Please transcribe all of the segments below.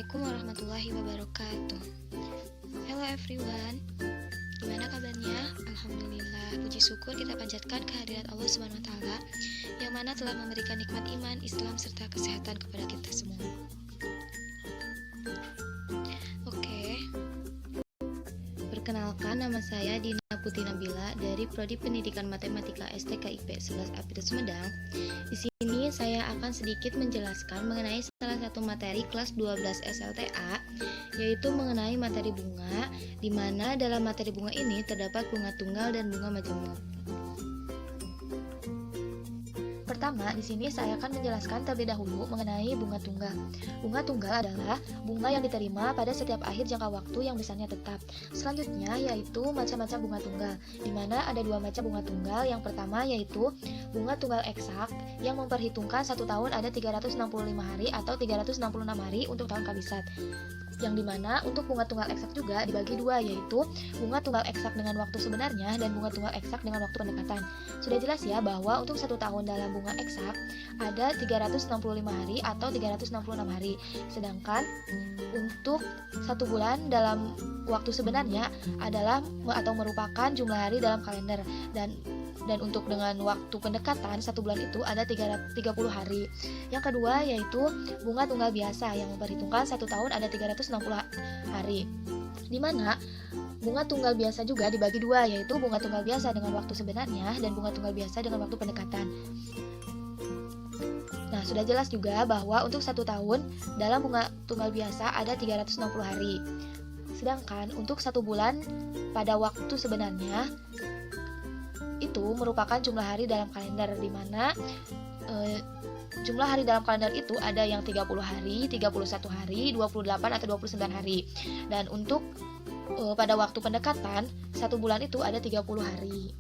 Assalamualaikum warahmatullahi wabarakatuh. Hello everyone, gimana kabarnya? Alhamdulillah, puji syukur kita panjatkan kehadirat Allah SWT yang mana telah memberikan nikmat iman, Islam, serta kesehatan kepada kita semua. Oke, perkenalkan, nama saya Dina Putri Nabila dari Prodi Pendidikan Matematika STKIP 11 April Sumedang. Di sini saya akan sedikit menjelaskan mengenai salah satu materi kelas 12 SLTA, yaitu mengenai materi bunga, di mana dalam materi bunga ini terdapat bunga tunggal dan bunga majemuk. Pertama, di sini saya akan menjelaskan terlebih dahulu mengenai bunga tunggal. Bunga tunggal adalah bunga yang diterima pada setiap akhir jangka waktu yang besarnya tetap. Selanjutnya yaitu macam-macam bunga tunggal, di mana ada dua macam bunga tunggal. Yang pertama yaitu bunga tunggal eksak yang memperhitungkan 1 tahun ada 365 hari atau 366 hari untuk tahun kabisat. Yang dimana untuk bunga tunggal eksak juga dibagi dua, yaitu bunga tunggal eksak dengan waktu sebenarnya dan bunga tunggal eksak dengan waktu pendekatan. Sudah jelas ya bahwa untuk 1 tahun dalam bunga eksak ada 365 hari atau 366 hari. Sedangkan untuk 1 bulan dalam waktu sebenarnya adalah atau merupakan jumlah hari dalam kalender, dan untuk dengan waktu pendekatan 1 bulan itu ada 30 hari. Yang kedua yaitu bunga tunggal biasa yang memperhitungkan 1 tahun ada 360 hari, di mana bunga tunggal biasa juga dibagi dua, yaitu bunga tunggal biasa dengan waktu sebenarnya dan bunga tunggal biasa dengan waktu pendekatan. Nah, sudah jelas juga bahwa untuk 1 tahun dalam bunga tunggal biasa ada 360 hari. Sedangkan untuk 1 bulan pada waktu sebenarnya itu merupakan jumlah hari dalam kalender, di mana jumlah hari dalam kalender itu ada yang 30 hari, 31 hari, 28 atau 29 hari. Dan untuk pada waktu pendekatan 1 bulan itu ada 30 hari.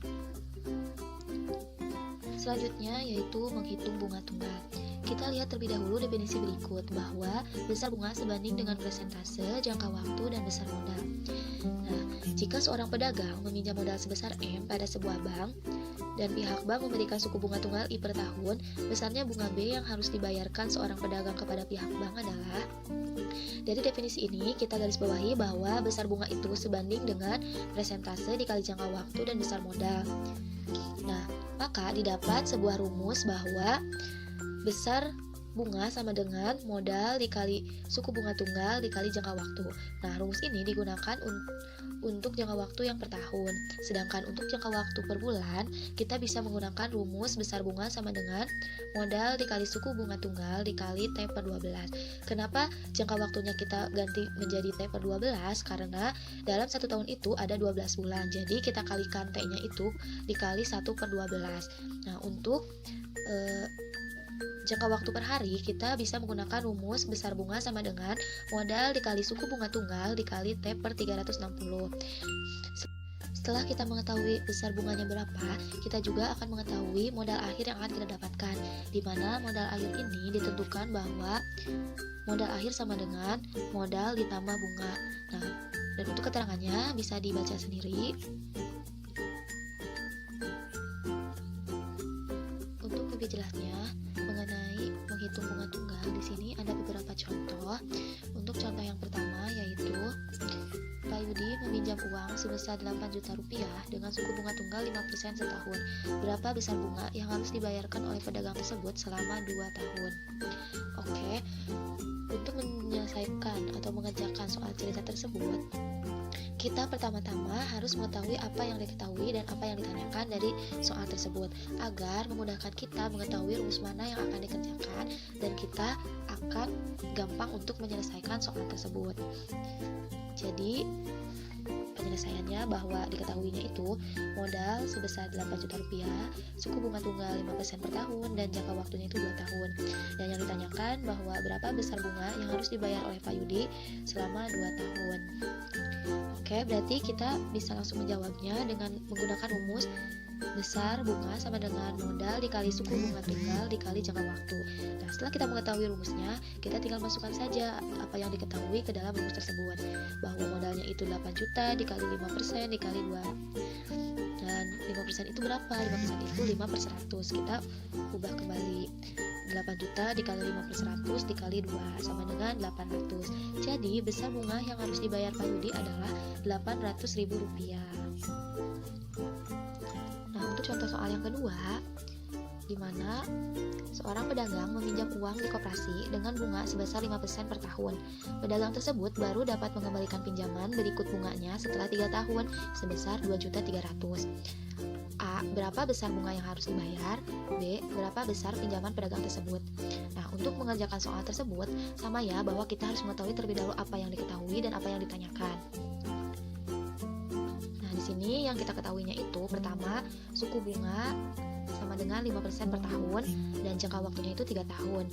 Selanjutnya yaitu menghitung bunga tunggal. Kita lihat terlebih dahulu definisi berikut, bahwa besar bunga sebanding dengan persentase, jangka waktu, dan besar modal. Nah, jika seorang pedagang meminjam modal sebesar M pada sebuah bank, dan pihak bank memberikan suku bunga tunggal I per tahun, besarnya bunga B yang harus dibayarkan seorang pedagang kepada pihak bank adalah. Dari definisi ini, kita garis bawahi bahwa besar bunga itu sebanding dengan persentase dikali jangka waktu dan besar modal. Nah, maka didapat sebuah rumus bahwa besar bunga sama dengan modal dikali suku bunga tunggal dikali jangka waktu. Nah, rumus ini digunakan untuk jangka waktu yang per tahun. Sedangkan untuk jangka waktu per bulan, kita bisa menggunakan rumus besar bunga sama dengan modal dikali suku bunga tunggal dikali T per 12. Kenapa jangka waktunya kita ganti menjadi T per 12? Karena dalam 1 tahun itu ada 12 bulan. Jadi kita kalikan T-nya itu dikali 1 per 12. Nah, untuk jangka waktu per hari, kita bisa menggunakan rumus besar bunga sama dengan modal dikali suku bunga tunggal dikali T per 360. Setelah kita mengetahui besar bunganya berapa, kita juga akan mengetahui modal akhir yang akan kita dapatkan, di mana modal akhir ini ditentukan bahwa modal akhir sama dengan modal ditambah bunga. Nah, dan untuk keterangannya bisa dibaca sendiri. Untuk lebih jelasnya mengenai menghitung bunga tunggal, di sini ada beberapa contoh. Untuk contoh yang pertama yaitu Pak Yudi meminjam uang sebesar 8 juta rupiah dengan suku bunga tunggal 5% setahun. Berapa besar bunga yang harus dibayarkan oleh pedagang tersebut selama 2 tahun? Oke, untuk menyelesaikan atau mengerjakan soal cerita tersebut, kita pertama-tama harus mengetahui apa yang diketahui dan apa yang ditanyakan dari soal tersebut, agar memudahkan kita mengetahui rumus mana yang akan dikerjakan dan kita akan gampang untuk menyelesaikan soal tersebut. Jadi penyelesaiannya bahwa diketahuinya itu modal sebesar 8 juta rupiah, suku bunga tunggal 5% per tahun, dan jangka waktunya itu 2 tahun. Dan yang ditanyakan bahwa berapa besar bunga yang harus dibayar oleh Pak Yudi selama 2 tahun. Oke, berarti kita bisa langsung menjawabnya dengan menggunakan rumus besar bunga sama dengan modal dikali suku bunga tunggal dikali jangka waktu. Nah, setelah kita mengetahui rumusnya, kita tinggal masukkan saja apa yang diketahui ke dalam rumus tersebut, bahwa modalnya itu 8 juta dikali 5% dikali 2. Nah, Dan 5% itu berapa? 5% itu 5/100. Kita ubah kembali. 8 juta dikali 5/100 dikali 2 sama dengan 800. Jadi besar bunga yang harus dibayar Pak Yudi adalah Rp800.000. Nah, untuk contoh soal yang kedua, di mana seorang pedagang meminjam uang di koperasi dengan bunga sebesar 5% per tahun. Pedagang tersebut baru dapat mengembalikan pinjaman berikut bunganya setelah 3 tahun sebesar Rp2.300.000. A. Berapa besar bunga yang harus dibayar? B. Berapa besar pinjaman pedagang tersebut? Nah, untuk mengerjakan soal tersebut, sama ya bahwa kita harus mengetahui terlebih dahulu apa yang diketahui dan apa yang ditanyakan. Nah, di sini yang kita ketahuinya itu pertama, suku bunga sama dengan 5% per tahun dan jangka waktunya itu 3 tahun.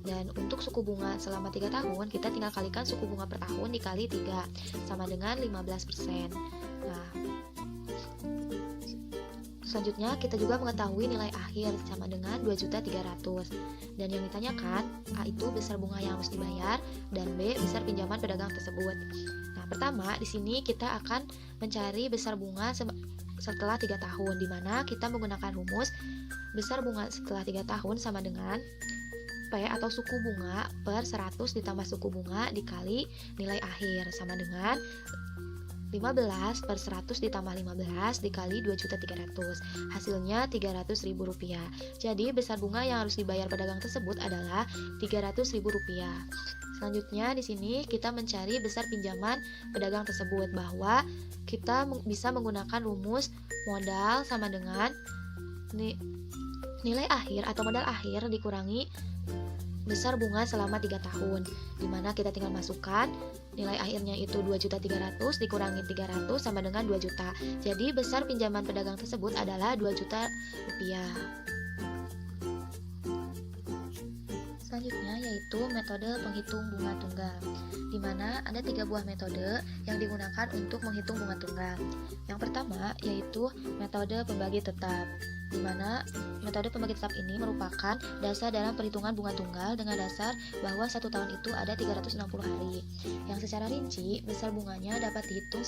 Dan untuk suku bunga selama 3 tahun, kita tinggal kalikan suku bunga per tahun dikali 3 sama dengan 15%. Nah, selanjutnya kita juga mengetahui nilai akhir sama dengan 2.300.000. Dan yang ditanyakan, A itu besar bunga yang harus dibayar dan B besar pinjaman pedagang tersebut. Nah, pertama di sini kita akan mencari besar bunga setelah 3 tahun, di mana kita menggunakan rumus besar bunga setelah 3 tahun sama dengan P atau suku bunga per 100 ditambah suku bunga dikali nilai akhir sama dengan 15 per 100 ditambah 15 dikali 2.300.000. Hasilnya Rp300.000. Jadi besar bunga yang harus dibayar pedagang tersebut adalah Rp300.000. Selanjutnya di sini kita mencari besar pinjaman pedagang tersebut, bahwa kita bisa menggunakan rumus modal sama dengan nilai akhir atau modal akhir dikurangi besar bunga selama 3 tahun, dimana kita tinggal masukkan nilai akhirnya itu 2.300.000 dikurangi 300 sama dengan 2 juta. Jadi besar pinjaman pedagang tersebut adalah Rp2 juta. Selanjutnya yaitu metode penghitung bunga tunggal, di mana ada 3 buah metode yang digunakan untuk menghitung bunga tunggal. Yang pertama yaitu metode pembagi tetap, di mana metode pembagi tetap ini merupakan dasar dalam perhitungan bunga tunggal dengan dasar bahwa 1 tahun itu ada 360 hari. Yang secara rinci, besar bunganya dapat dihitung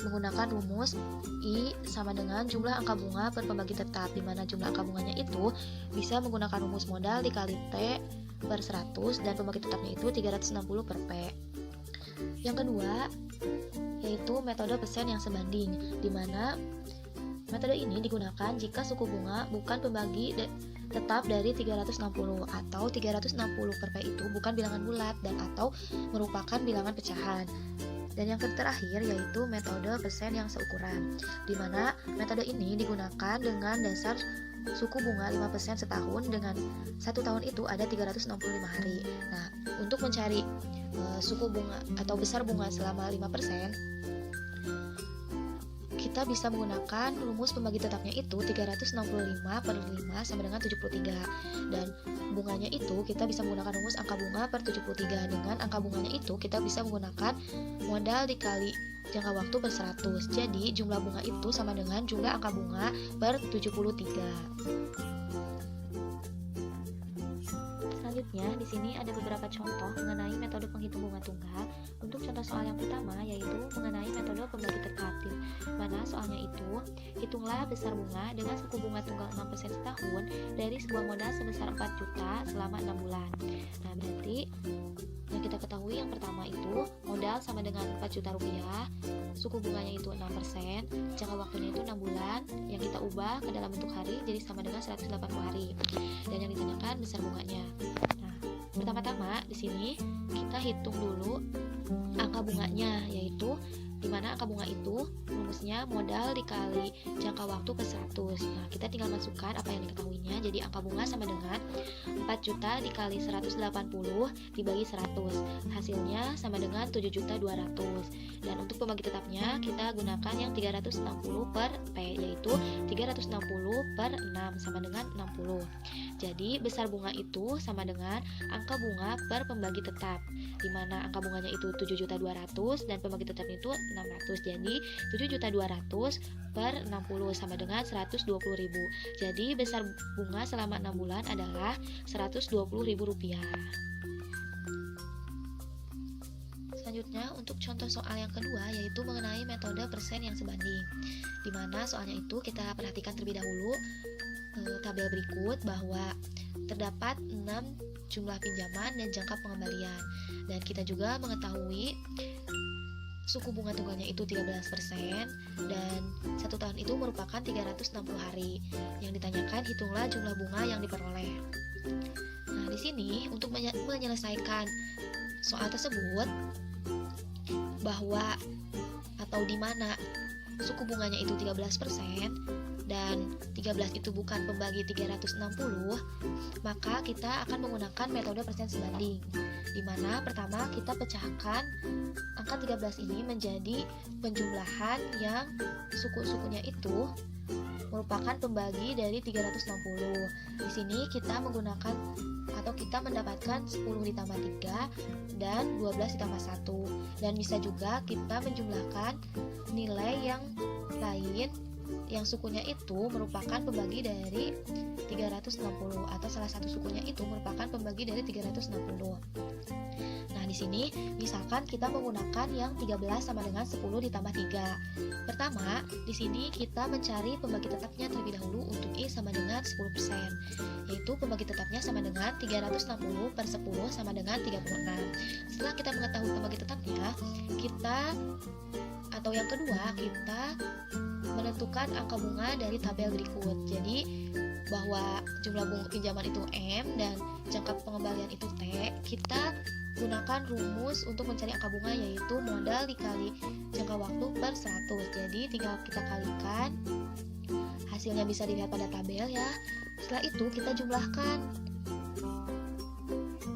menggunakan rumus I sama dengan jumlah angka bunga per pembagi tetap, di mana jumlah angka bunganya itu bisa menggunakan rumus modal dikali T per 100 dan pembagi tetapnya itu 360 per P. Yang kedua yaitu metode persen yang sebanding, di mana metode ini digunakan jika suku bunga bukan pembagi tetap dari 360 atau 360 per P itu bukan bilangan bulat dan atau merupakan bilangan pecahan. Dan yang terakhir yaitu metode persen yang seukuran, di mana metode ini digunakan dengan dasar suku bunga 5% setahun dengan 1 tahun itu ada 365 hari. Nah, untuk mencari suku bunga atau besar bunga selama 5%, kita bisa menggunakan rumus pembagi tetapnya itu 365 per 5 sama dengan 73. Dan bunganya itu kita bisa menggunakan rumus angka bunga per 73. Dengan angka bunganya itu kita bisa menggunakan modal dikali jangka waktu per 100. Jadi jumlah bunga itu sama dengan jumlah angka bunga per 73. Selanjutnya, di sini ada beberapa contoh mengenai metode penghitung bunga tunggal. Untuk contoh soal yang pertama yaitu mengenai metode pembagi tetap, mana soalnya itu, hitunglah besar bunga dengan suku bunga tunggal 6% setahun dari sebuah modal sebesar 4 juta selama 6 bulan. Nah, berarti yang kita ketahui yang pertama itu modal sama dengan 4 juta rupiah, suku bunganya itu 6%, jangka waktunya itu 6 bulan, yang kita ubah ke dalam bentuk hari jadi sama dengan 180 hari. Dan yang ditanyakan besar bunganya. Nah, pertama-tama di sini kita hitung dulu angka bunganya, yaitu di mana angka bunga itu rumusnya modal dikali jangka waktu per 100. Nah, kita tinggal masukkan apa yang diketahuinya. Jadi angka bunga sama dengan 4 juta dikali 180 dibagi 100. Hasilnya sama dengan 7.200.000. Dan untuk pembagi tetapnya kita gunakan yang 360 per P, yaitu 360 per 6 sama dengan 60. Jadi besar bunga itu sama dengan angka bunga per pembagi tetap, di mana angka bunganya itu 7.200.000 dan pembagi tetapnya itu 600. Jadi 7.200.000 per 60 sama dengan 120.000. Jadi besar bunga selama 6 bulan adalah Rp120.000. Selanjutnya untuk contoh soal yang kedua yaitu mengenai metode persen yang sebanding. Di mana soalnya itu kita perhatikan terlebih dahulu tabel berikut bahwa terdapat 6 jumlah pinjaman dan jangka pengembalian. Dan kita juga mengetahui suku bunga tunggalnya itu 13% dan 1 tahun itu merupakan 360 hari. Yang ditanyakan hitunglah jumlah bunga yang diperoleh. Nah, di sini untuk menyelesaikan soal tersebut bahwa atau di mana suku bunganya itu 13% dan 13 itu bukan pembagi 360, maka kita akan menggunakan metode persen sebanding. Di mana pertama kita pecahkan angka 13 ini menjadi penjumlahan yang suku-sukunya itu merupakan pembagi dari 360. Di sini kita menggunakan atau kita mendapatkan 10 ditambah 3 dan 12 ditambah 1. Dan bisa juga kita menjumlahkan nilai yang lain yang sukunya itu merupakan pembagi dari 360 atau salah satu sukunya itu merupakan pembagi dari 360. Nah, di sini misalkan kita menggunakan yang 13 sama dengan 10 ditambah 3. Pertama, di sini kita mencari pembagi tetapnya terlebih dahulu untuk I sama dengan 10%, yaitu pembagi tetapnya sama dengan 360 per 10 sama dengan 36. Setelah kita mengetahui pembagi tetapnya, atau yang kedua, kita menentukan angka bunga dari tabel berikut. Jadi bahwa jumlah bunga pinjaman itu M dan jangka pengembalian itu T, kita gunakan rumus untuk mencari angka bunga yaitu modal dikali jangka waktu per 100. Jadi tinggal kita kalikan, hasilnya bisa dilihat pada tabel ya. Setelah itu kita jumlahkan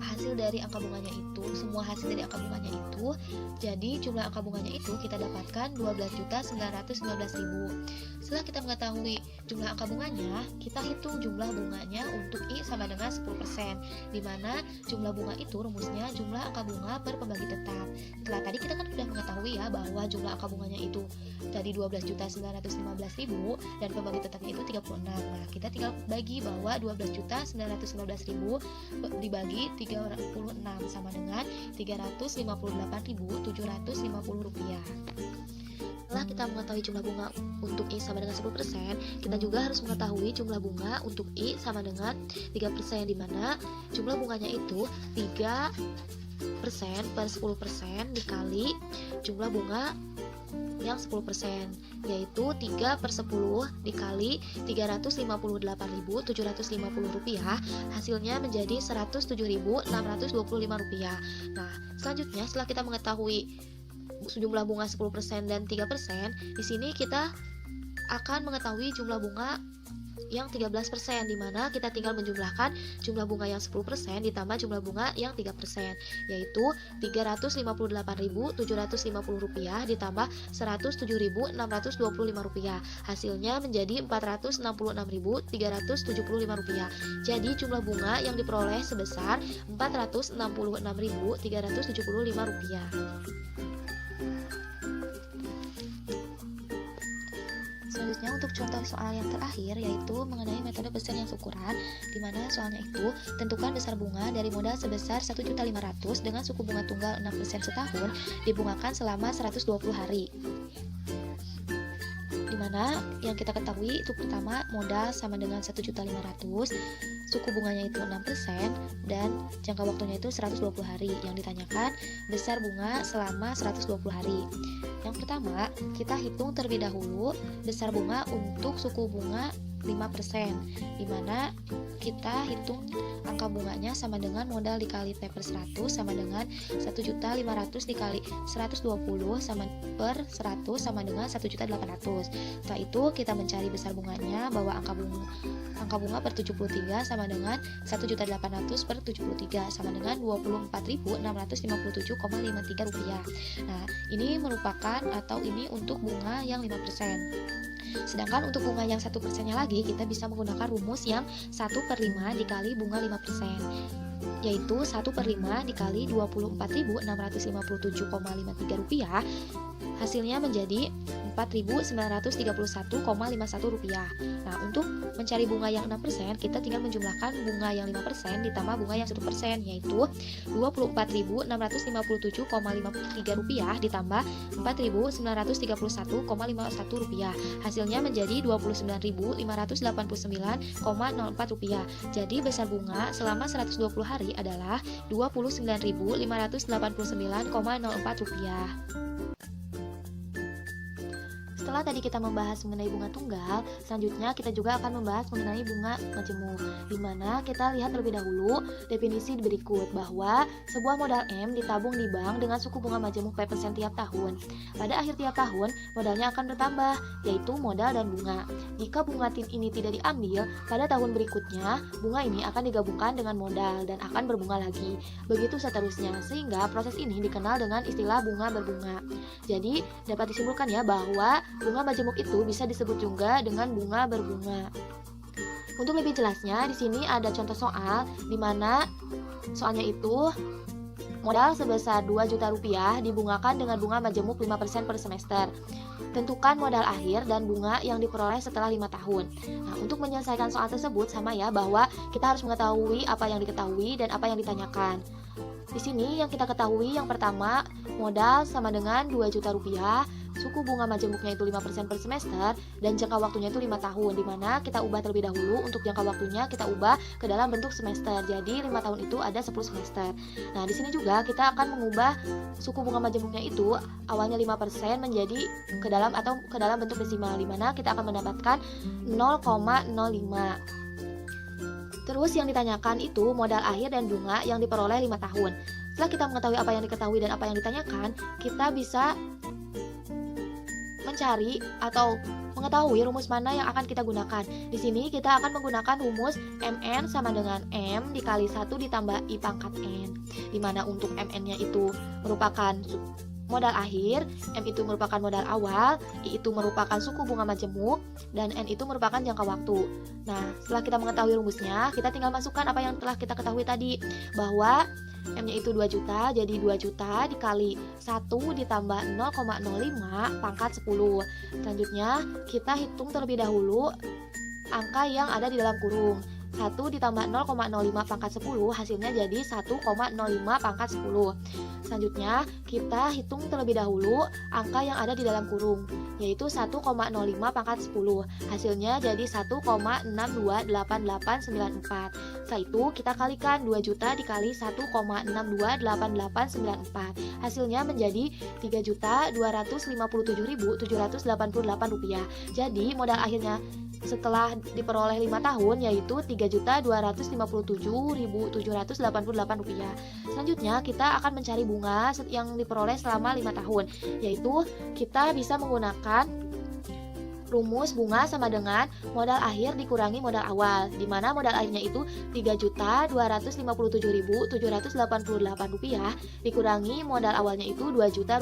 hasil dari angka bunganya itu, semua hasil dari angka bunganya itu. Jadi jumlah angka bunganya itu kita dapatkan 12.919.000. Setelah kita mengetahui jumlah angka bunganya, kita hitung jumlah bunganya untuk I sama dengan 10%, di mana jumlah bunga itu rumusnya jumlah angka bunga per pembagi tetap. Setelah tadi kita kan sudah mengetahui ya bahwa jumlah angka bunganya itu tadi 12.915.000 dan pembagi tetapnya itu 36. Nah, kita tinggal bagi bahwa 12.915.000 dibagi 36 sama dengan 358.750 rupiah. Setelah kita mengetahui jumlah bunga untuk I sama dengan 10%, kita juga harus mengetahui jumlah bunga untuk I sama dengan 3%, di mana jumlah bunganya itu 3% per 10% dikali jumlah bunga yang 10%, yaitu 3 per 10 dikali 358.750 rupiah, hasilnya menjadi 107.625 rupiah. Nah, selanjutnya setelah kita mengetahui jumlah bunga 10% dan 3%, di sini kita akan mengetahui jumlah bunga yang 13%, di mana kita tinggal menjumlahkan jumlah bunga yang 10% ditambah jumlah bunga yang 3%, yaitu 358.750 rupiah ditambah 107.625 rupiah, hasilnya menjadi 466.375 rupiah. Jadi jumlah bunga yang diperoleh sebesar 466.375 rupiah. Selanjutnya untuk contoh soal yang terakhir yaitu mengenai metode persen yang syukuran, di mana soalnya itu tentukan besar bunga dari modal sebesar 1.500.000 dengan suku bunga tunggal 6% setahun dibungakan selama 120 hari. Di mana yang kita ketahui itu pertama modal sama dengan 1.500.000, suku bunganya itu 6% dan jangka waktunya itu 120 hari. Yang ditanyakan besar bunga selama 120 hari. Yang pertama, kita hitung terlebih dahulu besar bunga untuk suku bunga 5%, di mana kita hitung angka bunganya sama dengan modal dikali T per 100 sama dengan 1.500 dikali 120 sama per 100 sama dengan 1.800. Setelah itu kita mencari besar bunganya bahwa angka bunga per 73 sama dengan 1.800 per 73 sama dengan 24.657,53 rupiah. Nah, ini merupakan atau ini untuk bunga yang 5%. Sedangkan untuk bunga yang 1%-nya lagi kita bisa menggunakan rumus yang 1/5 dikali bunga 5%, yaitu 1/5 dikali 24.657,53 rupiah, Hasilnya menjadi Rp4.931,51. Nah, untuk mencari bunga yang 6%, kita tinggal menjumlahkan bunga yang 5% ditambah bunga yang 1%, yaitu Rp24.657,53 ditambah Rp4.931,51. Hasilnya menjadi Rp29.589,04. Jadi besar bunga selama 120 hari adalah Rp29.589,04. Setelah tadi kita membahas mengenai bunga tunggal, selanjutnya kita juga akan membahas mengenai bunga majemuk, di mana kita lihat terlebih dahulu definisi berikut bahwa sebuah modal M ditabung di bank dengan suku bunga majemuk P% tiap tahun. Pada akhir tiap tahun, modalnya akan bertambah, yaitu modal dan bunga. Jika bunga ini tidak diambil, pada tahun berikutnya, bunga ini akan digabungkan dengan modal dan akan berbunga lagi. Begitu seterusnya, sehingga proses ini dikenal dengan istilah bunga berbunga. Jadi, dapat disimpulkan ya bahwa bunga majemuk itu bisa disebut juga dengan bunga berbunga. Untuk lebih jelasnya, di sini ada contoh soal di mana soalnya itu modal sebesar Rp2 juta dibungakan dengan bunga majemuk 5% per semester. Tentukan modal akhir dan bunga yang diperoleh setelah 5 tahun. Nah, untuk menyelesaikan soal tersebut sama ya bahwa kita harus mengetahui apa yang diketahui dan apa yang ditanyakan. Di sini yang kita ketahui yang pertama, modal sama dengan Rp2 juta, suku bunga majemuknya itu 5% per semester, dan jangka waktunya itu 5 tahun, dimana kita ubah terlebih dahulu. Untuk jangka waktunya kita ubah ke dalam bentuk semester, jadi 5 tahun itu ada 10 semester. Nah, di sini juga kita akan mengubah suku bunga majemuknya itu awalnya 5% menjadi ke dalam bentuk desimal, dimana kita akan mendapatkan 0,05. Terus yang ditanyakan itu modal akhir dan bunga yang diperoleh 5 tahun. Setelah kita mengetahui apa yang diketahui dan apa yang ditanyakan, kita bisa mencari atau mengetahui rumus mana yang akan kita gunakan. Di sini kita akan menggunakan rumus MN sama dengan M dikali 1 ditambah I pangkat N, di mana untuk MN-nya itu merupakan modal akhir, M itu merupakan modal awal, I itu merupakan suku bunga majemuk, dan N itu merupakan jangka waktu. Nah, setelah kita mengetahui rumusnya, kita tinggal masukkan apa yang telah kita ketahui tadi, bahwa M-nya itu 2 juta, jadi 2 juta dikali 1 ditambah 0,05 pangkat 10. Selanjutnya, kita hitung terlebih dahulu angka yang ada di dalam kurung. 1 ditambah 0,05 pangkat 10 hasilnya jadi 1,05 pangkat 10. Selanjutnya kita hitung terlebih dahulu angka yang ada di dalam kurung, yaitu 1,05 pangkat 10 hasilnya jadi 1,628894. Setelah itu kita kalikan 2 juta dikali 1,628894, hasilnya menjadi Rp3.257.788. Jadi modal akhirnya setelah diperoleh 5 tahun yaitu Rp3.257.788. Selanjutnya kita akan mencari bunga yang diperoleh selama 5 tahun, yaitu kita bisa menggunakan rumus bunga sama dengan modal akhir dikurangi modal awal, di mana modal akhirnya itu Rp3.257.788 dikurangi modal awalnya itu Rp2 juta.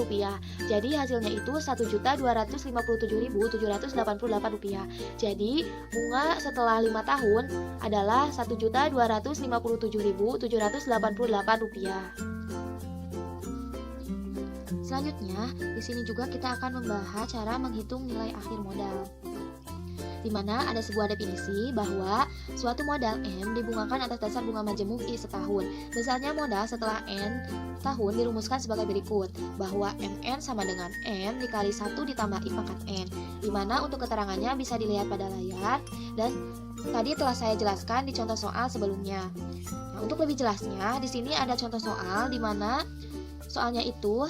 Jadi hasilnya itu Rp1.257.788. Jadi bunga setelah 5 tahun adalah Rp1.257.788. Selanjutnya, di sini juga kita akan membahas cara menghitung nilai akhir modal. Di mana ada sebuah definisi bahwa suatu modal M dibungakan atas dasar bunga majemuk I setahun. Besarnya modal setelah N tahun dirumuskan sebagai berikut, bahwa MN sama dengan M dikali 1 ditambah I pangkat N, di mana untuk keterangannya bisa dilihat pada layar dan tadi telah saya jelaskan di contoh soal sebelumnya. Nah, untuk lebih jelasnya, di sini ada contoh soal di mana soalnya itu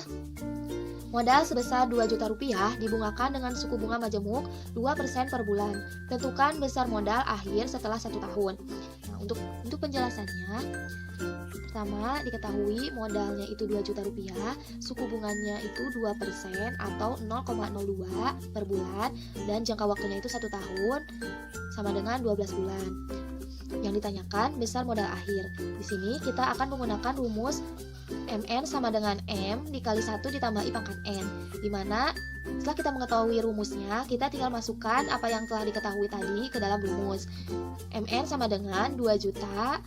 modal sebesar Rp2 juta dibungakan dengan suku bunga majemuk 2% per bulan. Tentukan besar modal akhir setelah 1 tahun. Nah, untuk penjelasannya, pertama diketahui modalnya itu Rp2 juta, suku bunganya itu 2% atau 0,02 per bulan, dan jangka waktunya itu 1 tahun sama dengan 12 bulan. Yang ditanyakan besar modal akhir. Di sini kita akan menggunakan rumus MN sama dengan M dikali 1 ditambah I pangkat N, di mana setelah kita mengetahui rumusnya, kita tinggal masukkan apa yang telah diketahui tadi ke dalam rumus. MN sama dengan 2 juta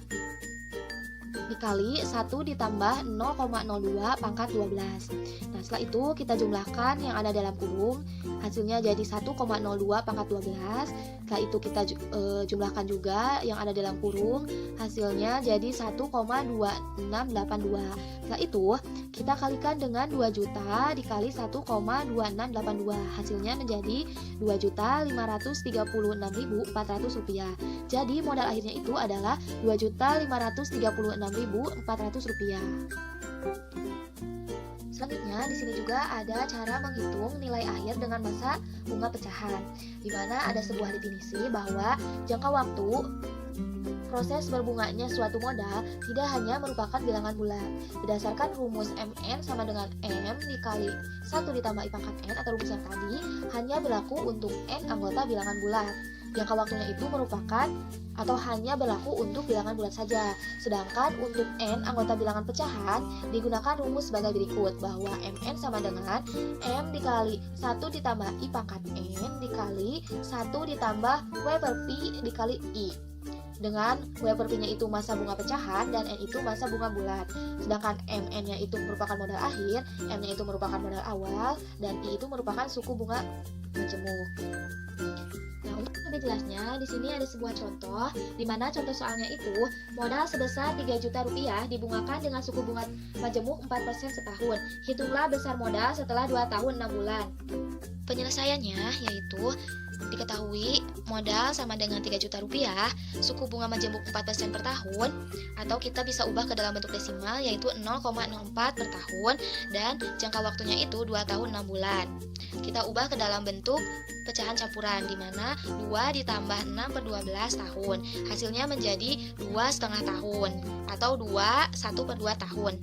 dikali 1 ditambah 0,02 pangkat 12. Nah, setelah itu kita jumlahkan yang ada dalam kurung, hasilnya jadi 1,02 pangkat 12. Setelah itu kita jumlahkan juga yang ada dalam kurung, hasilnya jadi 1,2682. Setelah itu kita kalikan dengan 2 juta dikali 1,2682. Hasilnya menjadi 2.536.400 rupiah. Jadi modal akhirnya itu adalah 2.536.400 rupiah. Selanjutnya di sini juga ada cara menghitung nilai akhir dengan masa bunga pecahan, di mana ada sebuah definisi bahwa jangka waktu proses berbunganya suatu modal tidak hanya merupakan bilangan bulat. Berdasarkan rumus MN sama dengan M dikali 1 ditambah I pangkat N atau rumus yang tadi, hanya berlaku untuk N anggota bilangan bulat. Jangka waktunya itu merupakan atau hanya berlaku untuk bilangan bulat saja. Sedangkan untuk N anggota bilangan pecahan digunakan rumus sebagai berikut, bahwa MN sama dengan M dikali 1 ditambah I pangkat N dikali 1 ditambah W per Pi dikali I. Dengan W per Pi-nya itu masa bunga pecahan dan N itu masa bunga bulat. Sedangkan MN-nya itu merupakan modal akhir, M-nya itu merupakan modal awal, dan I itu merupakan suku bunga majemuk. Nah, untuk lebih jelasnya, di sini ada sebuah contoh, di mana contoh soalnya itu modal sebesar 3 juta rupiah dibungakan dengan suku bunga majemuk 4% setahun. Hitunglah besar modal setelah 2 tahun 6 bulan. Penyelesaiannya yaitu diketahui modal sama dengan 3 juta rupiah, suku bunga majemuk 4% per tahun, atau kita bisa ubah ke dalam bentuk desimal yaitu 0,04 per tahun, dan jangka waktunya itu 2 tahun 6 bulan. Kita ubah ke dalam bentuk pecahan campuran, di mana 2 ditambah 6 per 12 tahun, hasilnya menjadi 2,5 tahun, atau 1 per 2 tahun.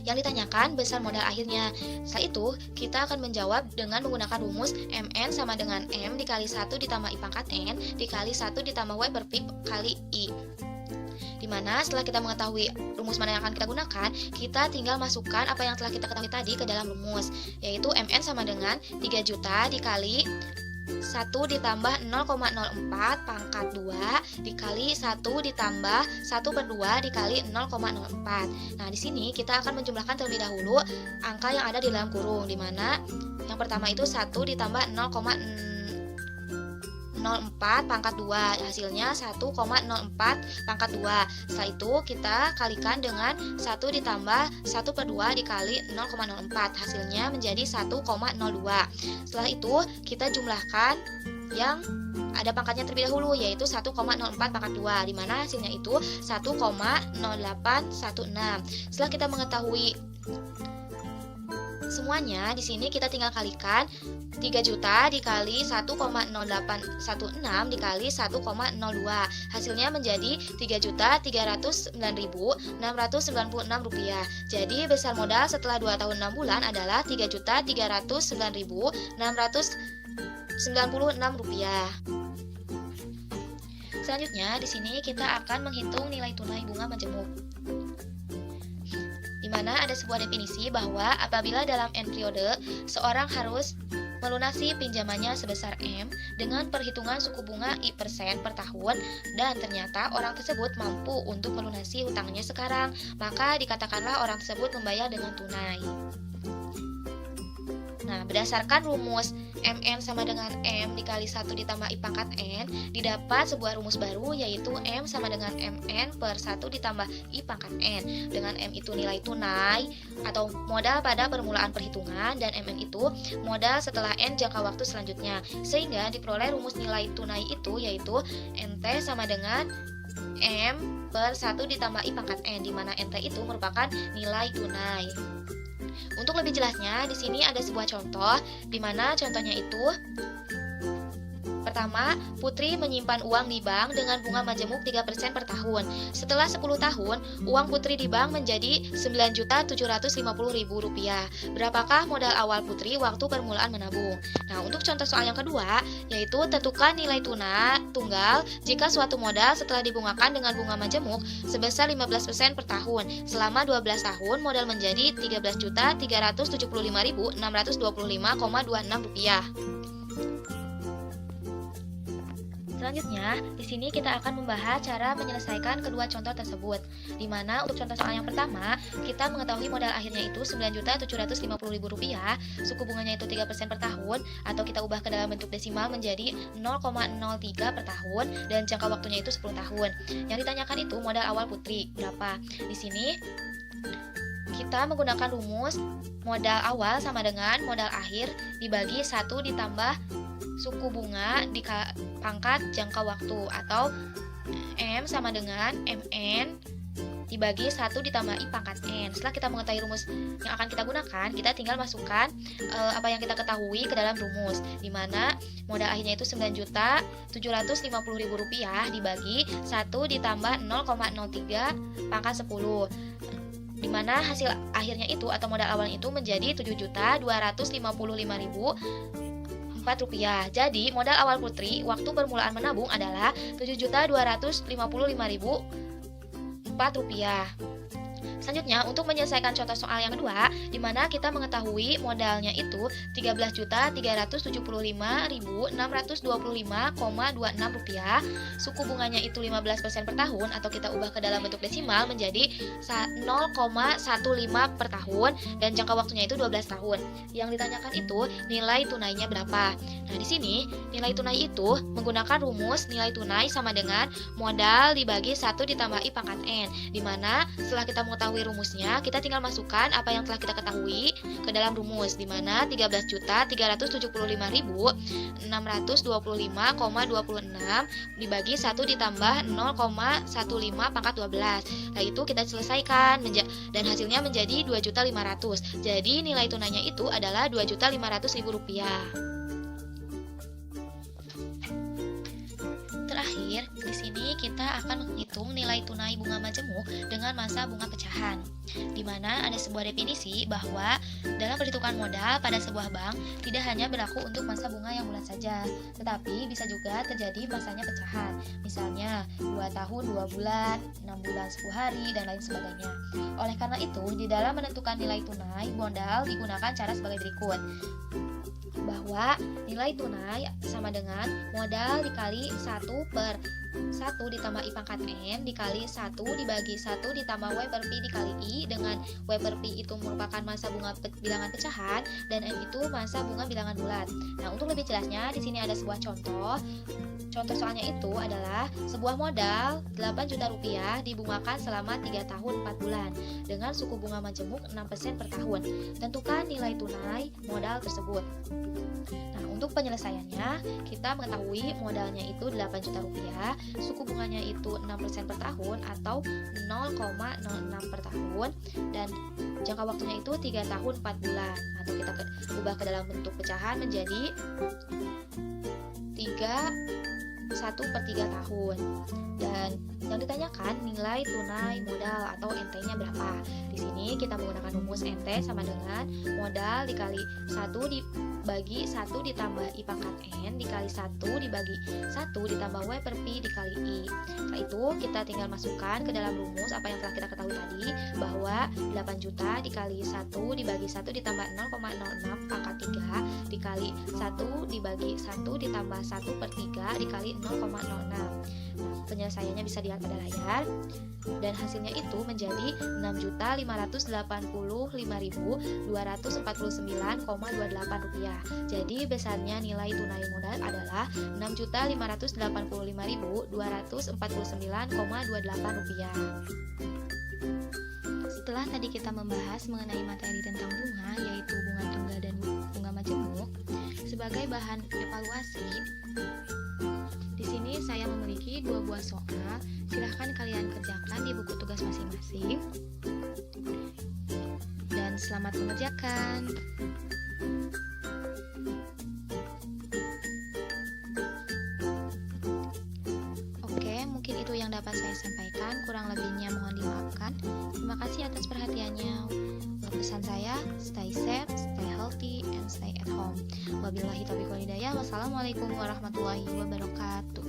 Yang ditanyakan besar modal akhirnya. Setelah itu, kita akan menjawab dengan menggunakan rumus MN sama dengan M dikali 1 ditambah I pangkat N dikali 1 ditambah W per Pi kali I. Dimana setelah kita mengetahui rumus mana yang akan kita gunakan, kita tinggal masukkan apa yang telah kita ketahui tadi ke dalam rumus, yaitu MN sama dengan 3 juta dikali 1 ditambah 0,04 pangkat 2 dikali 1 ditambah 1 per 2 dikali 0,04. Nah, di sini kita akan menjumlahkan terlebih dahulu angka yang ada di dalam kurung, di mana yang pertama itu 1 ditambah 0,04 pangkat 2, hasilnya 1,04 pangkat 2. Setelah itu kita kalikan dengan 1 ditambah 1 per 2 dikali 0,04, hasilnya menjadi 1,02. Setelah itu kita jumlahkan yang ada pangkatnya terlebih dahulu, yaitu 1,04 pangkat 2, di mana hasilnya itu 1,0816. Setelah kita mengetahui semuanya, di sini kita tinggal kalikan 3 juta dikali 1,0816 dikali 1,02. Hasilnya menjadi 3.309.696 rupiah. Jadi besar modal setelah 2 tahun 6 bulan adalah 3.309.696 rupiah. Selanjutnya di sini kita akan menghitung nilai tunai bunga majemuk, di mana ada sebuah definisi bahwa apabila dalam N periode seorang harus melunasi pinjamannya sebesar M dengan perhitungan suku bunga I% per tahun, dan ternyata orang tersebut mampu untuk melunasi hutangnya sekarang, maka dikatakanlah orang tersebut membayar dengan tunai. Nah, berdasarkan rumus MN sama dengan M dikali 1 ditambah I pangkat N, didapat sebuah rumus baru, yaitu M sama dengan MN per 1 ditambah I pangkat N. Dengan M itu nilai tunai atau modal pada permulaan perhitungan, dan MN itu modal setelah N jangka waktu selanjutnya. Sehingga diperoleh rumus nilai tunai itu, yaitu NT sama dengan M per 1 ditambah I pangkat N, di mana NT itu merupakan nilai tunai. Untuk lebih jelasnya, di sini ada sebuah contoh, di mana contohnya itu pertama, Putri menyimpan uang di bank dengan bunga majemuk 3% per tahun. Setelah 10 tahun, uang Putri di bank menjadi Rp9.750.000. Berapakah modal awal Putri waktu permulaan menabung? Nah, untuk contoh soal yang kedua, yaitu tentukan nilai tunggal jika suatu modal setelah dibungakan dengan bunga majemuk sebesar 15% per tahun. Selama 12 tahun, modal menjadi Rp13.375.625,26. Selanjutnya, di sini kita akan membahas cara menyelesaikan kedua contoh tersebut. Di mana untuk contoh soal yang pertama, kita mengetahui modal akhirnya itu Rp9.750.000, suku bunganya itu 3% per tahun, atau kita ubah ke dalam bentuk desimal menjadi 0,03 per tahun, dan jangka waktunya itu 10 tahun. Yang ditanyakan itu modal awal Putri, berapa? Di sini kita menggunakan rumus modal awal sama dengan modal akhir dibagi 1 ditambah suku bunga pangkat jangka waktu, atau M sama dengan MN dibagi 1 ditambah I pangkat N. Setelah kita mengetahui rumus yang akan kita gunakan, kita tinggal masukkan apa yang kita ketahui ke dalam rumus, di mana modal akhirnya itu Rp9.750.000 dibagi 1 ditambah 0,03 pangkat 10, di mana hasil akhirnya itu atau modal awalnya itu menjadi Rp7.255.004. Jadi modal awal Putri waktu permulaan menabung adalah Rp7.255.004. Selanjutnya, untuk menyelesaikan contoh soal yang kedua, di mana kita mengetahui modalnya itu Rp13.375.625,26, suku bunganya itu 15% per tahun, atau kita ubah ke dalam bentuk desimal menjadi 0,15 per tahun, dan jangka waktunya itu 12 tahun. Yang ditanyakan itu nilai tunainya berapa. Nah, di sini nilai tunai itu menggunakan rumus nilai tunai sama dengan modal dibagi 1 ditambah I pangkat N, di mana setelah kita mengetahui rumusnya, kita tinggal masukkan apa yang telah kita ketahui ke dalam rumus, di mana 13.375.625,26 dibagi 1 ditambah 0,15 pangkat 12. Nah, itu kita selesaikan dan hasilnya menjadi 2.500.000. Jadi nilai tunainya itu adalah Rp2.500.000. Terakhir, di sini kita akan menghitung nilai tunai bunga majemuk dengan masa bunga pecahan, di mana ada sebuah definisi bahwa dalam perhitungan modal pada sebuah bank tidak hanya berlaku untuk masa bunga yang bulat saja, tetapi bisa juga terjadi masanya pecahan, misalnya 2 tahun 2 bulan, 6 bulan 10 hari, dan lain sebagainya. Oleh karena itu, di dalam menentukan nilai tunai modal digunakan cara sebagai berikut, bahwa nilai tunai sama dengan modal dikali 1 per 1 ditambah I pangkat N dikali 1 dibagi 1 ditambah W per Pi dikali I, dengan W per Pi itu merupakan masa bunga bilangan pecahan dan N itu masa bunga bilangan bulat. Nah, untuk lebih jelasnya di sini ada sebuah contoh. Contoh soalnya itu adalah sebuah modal 8 juta rupiah dibungakan selama 3 tahun 4 bulan dengan suku bunga majemuk 6% per tahun. Tentukan nilai tunai modal tersebut. Nah, untuk penyelesaiannya, kita mengetahui modalnya itu 8 juta rupiah, suku bunganya itu 6% per tahun atau 0,06 per tahun, dan jangka waktunya itu 3 tahun 4 bulan, atau kita ubah ke dalam bentuk pecahan menjadi 1/3 tahun. Dan yang ditanyakan nilai tunai modal atau NT-nya berapa. Di sini kita menggunakan rumus NT sama dengan modal dikali 1 dibagi 1 ditambah I pangkat N dikali 1 dibagi 1 ditambah W per Pi dikali I. Setelah itu kita tinggal masukkan ke dalam rumus apa yang telah kita ketahui tadi, bahwa 8 juta dikali 1 dibagi 1 ditambah 0,06 pangkat 3 dikali 1 dibagi 1 ditambah 1/3 dikali 0,06. Nah, penyelesaiannya bisa dilihat pada layar, dan hasilnya itu menjadi 6.585.249,28 rupiah. Jadi besarnya nilai tunai modal adalah 6.585.249,28 rupiah. Setelah tadi kita membahas mengenai materi tentang bunga, yaitu bunga tunggal dan bunga majemuk, sebagai bahan evaluasi, di sini saya memiliki 2 buah soal. Silahkan kalian kerjakan di buku tugas masing-masing. Dan selamat mengerjakan. Oke, mungkin itu yang dapat saya sampaikan. Kurang lebihnya mohon dimaafkan. Terima kasih atas perhatiannya. Pesan saya, stay safe, stay healthy, and stay at home. Wabillahi taufiq wal hidayah. Wassalamualaikum warahmatullahi wabarakatuh.